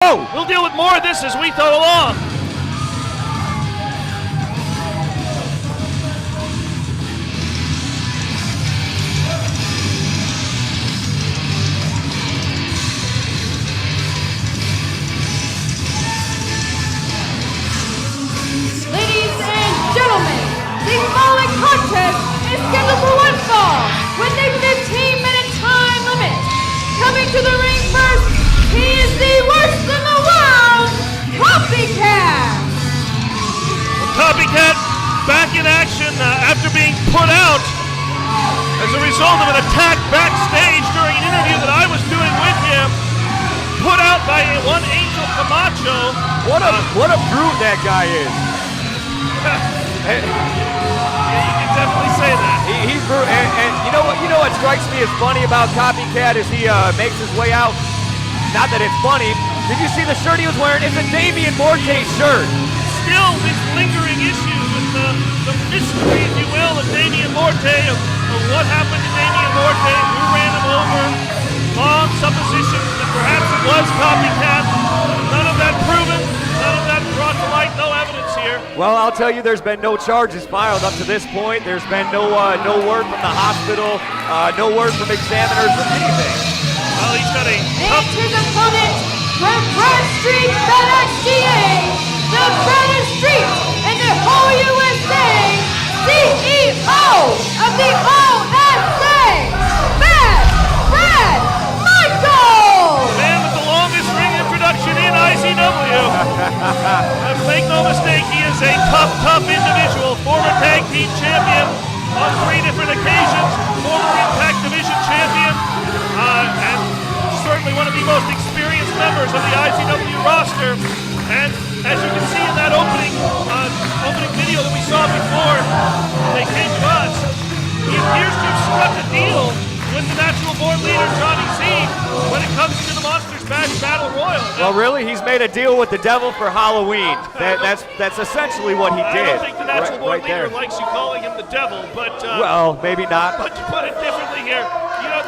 We'll deal with more of this as we go along. Ladies and gentlemen, the following contest is scheduled for one fall with a 15-minute time limit. Coming to the ring first, he is the worst in the world, Copycat! Copycat back in action after being put out as a result of an attack backstage during an interview that I was doing with him. Put out by one Angel Camacho. What a brute that guy is. Yeah, you can definitely say that. He's brute, and you know what strikes me as funny about Copycat is he makes his way out. Not that it's funny. Did you see the shirt he was wearing? It's a Damian Morte shirt. Still these lingering issues with the mystery, if you will, of Damian Morte, of what happened to Damian Morte, who ran him over. Long suppositions that perhaps it was Copycat. None of that proven, none of that brought to light, no evidence here. Well, I'll tell you, there's been no charges filed up to this point. There's been no word from the hospital, no word from examiners or anything. Well, he's got a And his opponent from Bradstreet FedExGA, the baddest street in the whole USA, CEO of the OSA, Brad Michaels! man with the longest ring introduction in IZW. Make no mistake, he is a tough individual. Former tag team champion on 3 different occasions, former Impact Division champion, and certainly one of the most experienced members of the IZW roster. And as you can see in that opening video that we saw before they came to us, he appears to have struck a deal with the natural born leader Johnny Z when it comes to the Monsters Bash Battle Royal. Well, really, he's made a deal with the devil for Halloween. That's essentially what he did. I don't think the natural born leader there. likes you calling him the devil, but Well, maybe not. But to put it differently here, you know,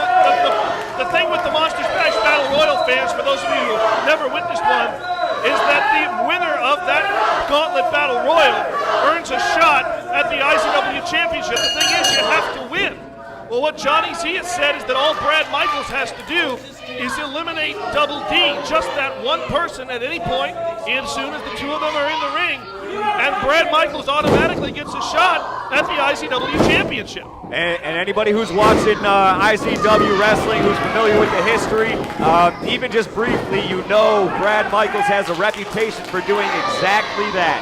the thing with the Monsters Bash Battle Royal fans, for those of you who have never witnessed one, is that the winner of that Gauntlet Battle Royal earns a shot at the IZW Championship. The thing is, you have to win. Well, what Johnny Z has said is that all Brad Michaels has to do is eliminate Double D, just that one person at any point, as soon as the two of them are in the ring, and Brad Michaels automatically gets a shot at the IZW Championship. And anybody who's watching IZW Wrestling, who's familiar with the history, even just briefly, you know Brad Michaels has a reputation for doing exactly that.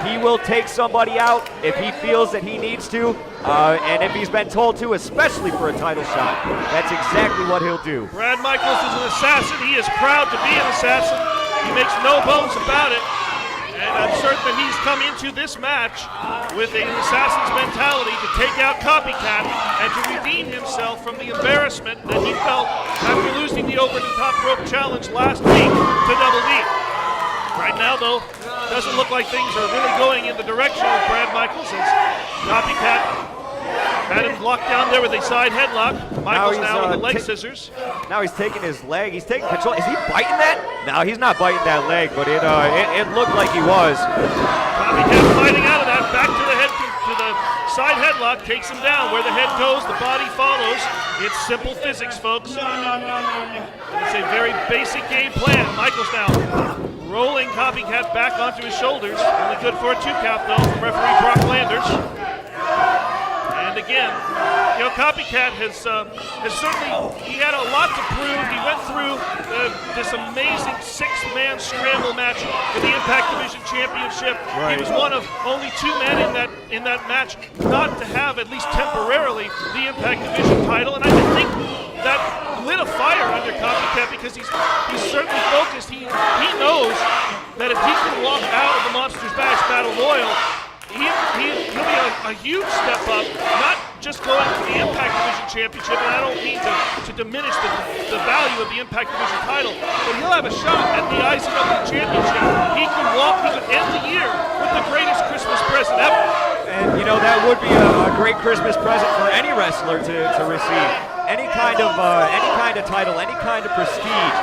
He will take somebody out if he feels that he needs to, and if he's been told to, especially for a title shot. That's exactly what he'll do. Brad Michaels is an assassin. He is proud to be an assassin. He makes no bones about it. And I'm certain that he's come into this match with an assassin's mentality to take out Copycat and to redeem himself from the embarrassment that he felt after losing the over-the-top rope challenge last week to Double D. Right now, though, doesn't look like things are really going in the direction of Brad Michaels as Copycat had him locked down there with a side headlock. Michaels now with the leg scissors. Now he's taking his leg. He's taking control. Is he biting that? No, he's not biting that leg, but it looked like he was. Copycat fighting out of that. Back to the head, to the side headlock. Takes him down. Where the head goes, the body follows. It's simple physics, folks. It's a very basic game plan. Michaels now rolling Copycat back onto his shoulders. Only good for a 2 count, though, from referee Brock Landers. And again, you know, Copycat has certainly, he had a lot to prove. He went through this amazing 6-man scramble match for the Impact Division Championship. Right. He was one of only 2 men in that match not to have, at least temporarily, the Impact Division title. And I think that lit a fire under Copycat because he's certainly focused. He knows that if he can walk out of the Monsters Bash Battle Royal, he'll be a huge step up, not just going to the Impact Division Championship, and I don't mean to diminish the value of the Impact Division title, but he'll have a shot at the IZW Championship. He could end the year with the greatest Christmas present ever. And you know, that would be a great Christmas present for any wrestler to receive. Any kind of title, any kind of prestige.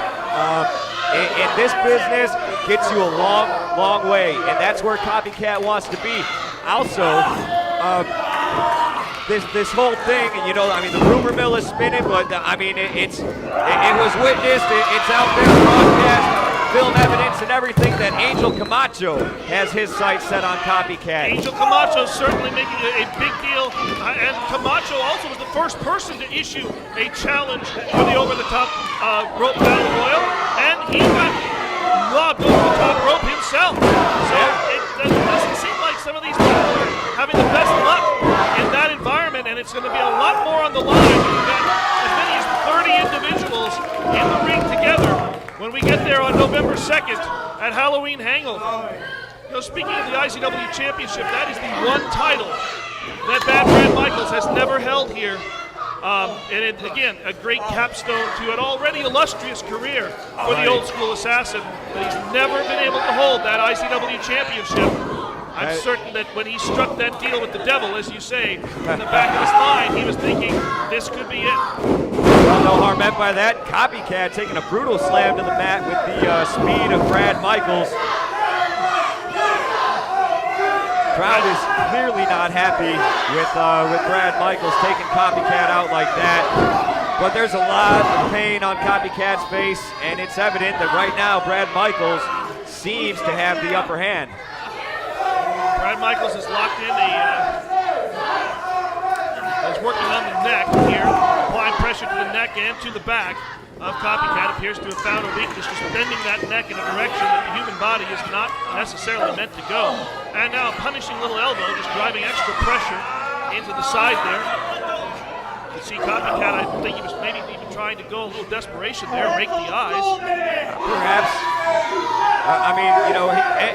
in this business gets you a long, long way, and that's where Copycat wants to be. Also, this whole thing, and I mean, the rumor mill is spinning, but I mean, it was witnessed, it's out there, broadcast, film evidence, and everything that Angel Camacho has his sights set on Copycat. Angel Camacho certainly making a big deal, and Camacho also was the first person to issue a challenge for the over-the-top rope battle royal, and he got lobbed over the top rope himself. So it doesn't seem like some of these people are having the best luck in that environment, and it's going to be a lot more on the line. We've got as many as 30 individuals in the ring together when we get there on November 2nd at Halloween Hangover. Speaking of the IZW Championship, that is the one title that Bad Brad Michaels has never held here. And it, again, a great capstone to an already illustrious career for the old school assassin, but he's never been able to hold that IZW Championship. I'm certain that when he struck that deal with the devil, as you say, in the back of his mind, he was thinking, this could be it. Well, no harm meant by that. Copycat taking a brutal slam to the mat with the speed of Brad Michaels. Crowd is clearly not happy with Brad Michaels taking Copycat out like that. But there's a lot of pain on Copycat's face, and it's evident that right now Brad Michaels seems to have the upper hand. Brad Michaels is locked in. He's working on the neck here, applying pressure to the neck and to the back of Copycat. Appears to have found a weakness, just bending that neck in a direction that the human body is not necessarily meant to go. And now a punishing little elbow, just driving extra pressure into the side there. You see Copycat, I think he was maybe even trying to go a little desperation there, rake the eyes. Perhaps. I mean,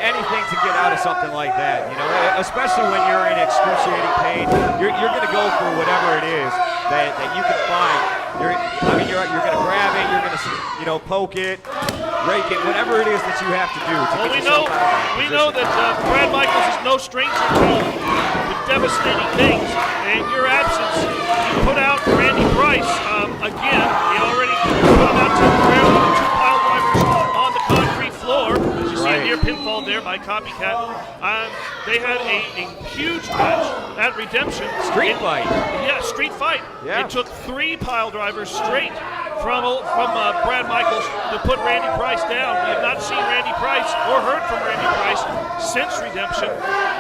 anything to get out of something like that, especially when you're in excruciating pain, you're going to go for whatever it is that you can find. You're going to grab it, you're going to, poke it, rake it, whatever it is that you have to do. Well, we know that Brad Michaels is no stranger to devastating things. In your absence, you put out Randy Price again. He already put him out temporarily with 2 pile drivers on the concrete floor. As you see a near pinfall there by Copycat. They had a huge match at Redemption. Street fight. Yeah, street fight. Yeah. It took 3 pile drivers straight from Brad Michaels to put Randy Price down. We have not seen Randy Price or heard from Randy Price since Redemption.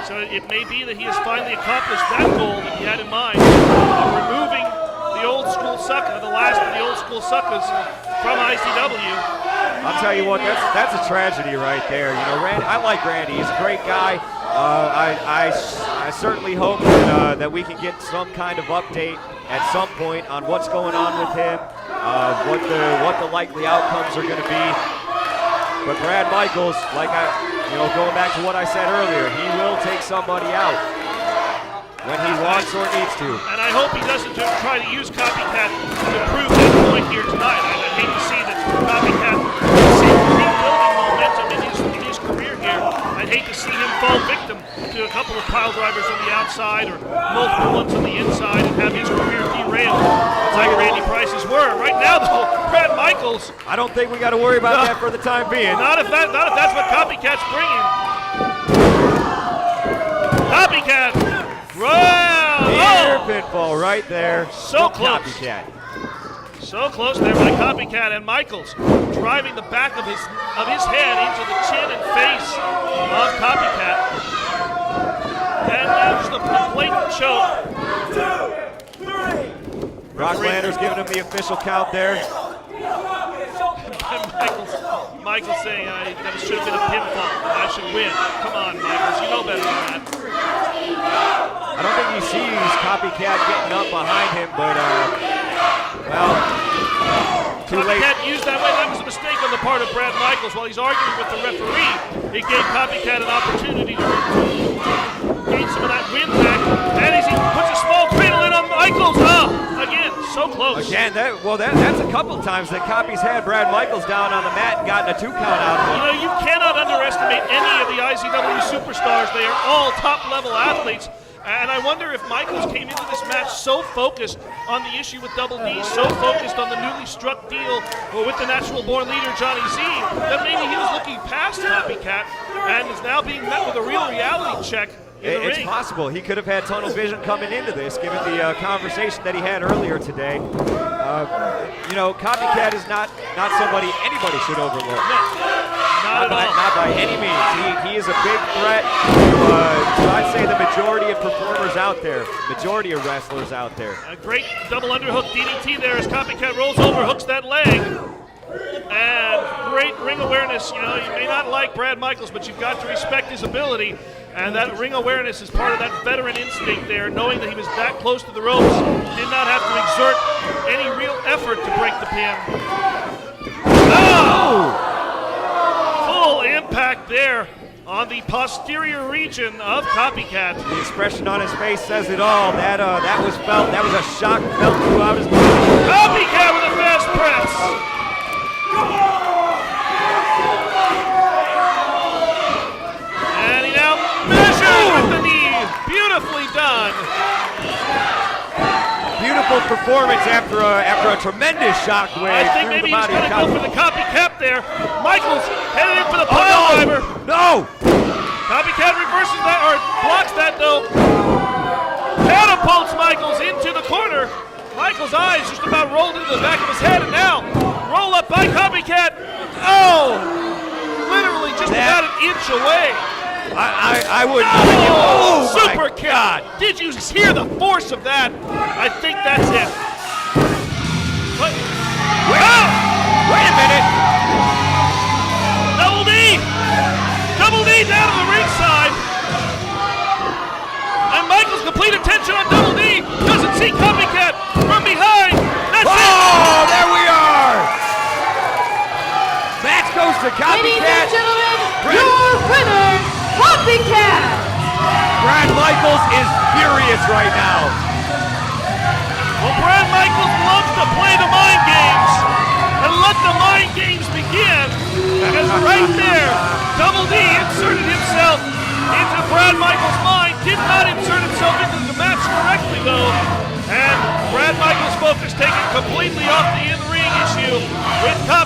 So it may be that he has finally accomplished that goal that he had in mind of removing the old school sucker, the last of the old school suckers from IZW. I'll tell you what, that's a tragedy right there. Randy, I like Randy. He's a great guy. I certainly hope that we can get some kind of update at some point on what's going on with him, what the likely outcomes are going to be. But Brad Michaels, going back to what I said earlier, he will take somebody out when he wants or needs to. And I hope he doesn't try to use Copycat to prove that point here tonight. I hate to see that Copycat rebuilding momentum in his career here. I'd hate to see him fall victim to a couple of pile drivers on the outside or multiple ones on the inside and have his career derailed like Randy Price's were. Right now, though, Brad Michaels. I don't think we got to worry about that for the time being. Not if that's what Copycat's bringing. Copycat. Near pinfall right there. So close. Copycat. So close there by Copycat, and Michaels driving the back of his head into the chin and face of Copycat. And there's the blatant choke. 1, 2, 3. Brock Landers giving him the official count there. Michaels saying that it should have been a pinfall. I should win. Come on, Michaels, you know better than that. I don't think he sees Copycat getting up behind him, but too late. Copycat used that way. That was a mistake on the part of Brad Michaels. While he's arguing with the referee, he gave Copycat an opportunity to gain some of that wind back. And he puts a small cradle in on Michaels. Oh, again, so close. Again, that's a couple times that Copy's had Brad Michaels down on the mat and gotten a 2 count out of him. You cannot underestimate any of the IZW superstars. They are all top-level athletes. And I wonder if Michaels came into this match so focused on the issue with Double D, so focused on the newly struck deal with the natural born leader Johnny Z, that maybe he was looking past Copycat and is now being met with a real reality check. It's possible. He could have had tunnel vision coming into this, given the conversation that he had earlier today. You know, Copycat is not somebody anybody should overlook. Not by any means. He is a big threat to, I'd say, the majority of performers out there, majority of wrestlers out there. A great double underhook DDT there as Copycat rolls over, hooks that leg. And great ring awareness. You know, you may not like Brad Michaels, but you've got to respect his ability. And that ring awareness is part of that veteran instinct there, knowing that he was that close to the ropes, did not have to exert any real effort to break the pin. Oh! Full impact there on the posterior region of Copycat. The expression on his face says it all. That was felt. That was a shock felt throughout his body. Copycat with a fast press. And he now measures with the knee. Beautifully done. Beautiful performance after a tremendous shockwave. I think through maybe the he's body going to of go for the copycat there. Michaels headed in for the Oh, pile no! driver. No! Copycat reverses that, or blocks that though. Catapults Michaels into the corner. Michaels' eyes just about rolled into the back of his head, and now roll up by Copycat. Oh! Literally just about an inch away. I wouldn't. Oh, my super kick. God. Did you hear the force of that? I think that's it. What? Wait a minute. Double D! Double D down to the ringside. And Michael's complete attention on Double D. Doesn't see Copycat from behind. That's it. Oh, there we are. Match goes to Ladies and Copycat. gentlemen, your winner, Copycat! Brad Michaels is furious right now. Well, Brad Michaels loves to play the mind games. And let the mind games begin. Because right there, Double D inserted himself into Brad Michaels' mind. Did not insert himself into the match correctly, though. And Brad Michaels' focus taken completely off the in-ring issue with Copycat.